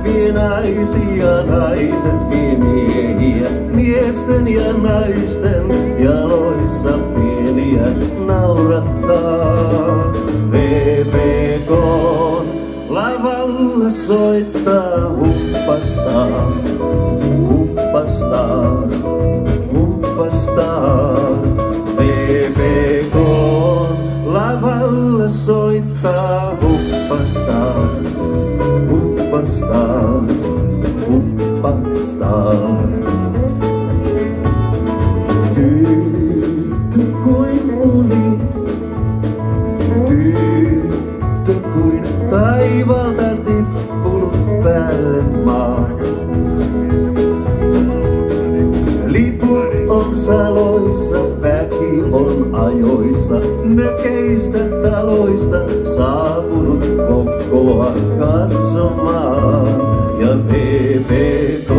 vie naisia, naiset vie miehiä. Miesten ja naisten jaloissa pieniä naurattaa. VPK lavalla soittaa humpastaa, humpastaa, humpastaa. VPK lavalla soittaa humpastaa, humpastaa, humpastaa. Tyttö kuin uni, tyttö kuin taivaalta tippunut päälle maa. Liput on saloissa, väki on ajoissa, mökeistä taloista saapunut kokoa katsomaan. Ja VPK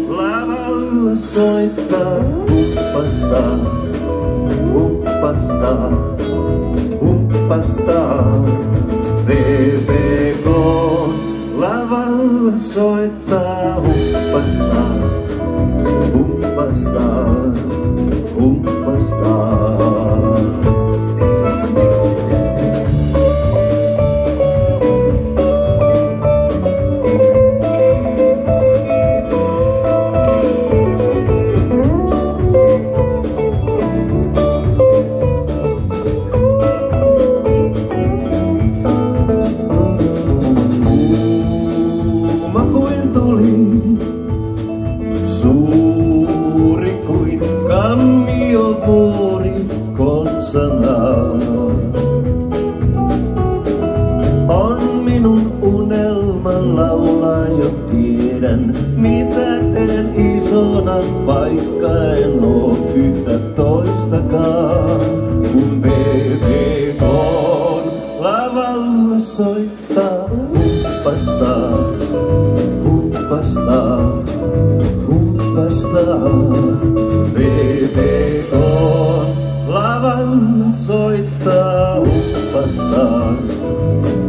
lavalla soittaa humpastaa, humpastaa, humpastaa. VPK lavalla soittaa humpastaa, humpastaa, humpastaa. Suuri kuin kammiovuori konsanaa. On minun unelma laulaa, jo tiedän mitä teen isona, vaikka en oo yhtä toistakaan. Kun VPK lavalla soittaa humpastaa, humpastaa, humpastaa. VPK lavalla soittaa humpastaa,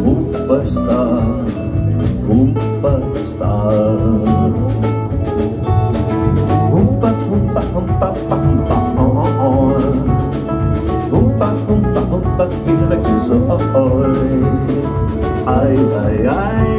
humpastaa, humpastaa. Humpa, humpa, humpa, humpa, humpa, humpa, humpa, kylläkin soi. Ai, ai, ai.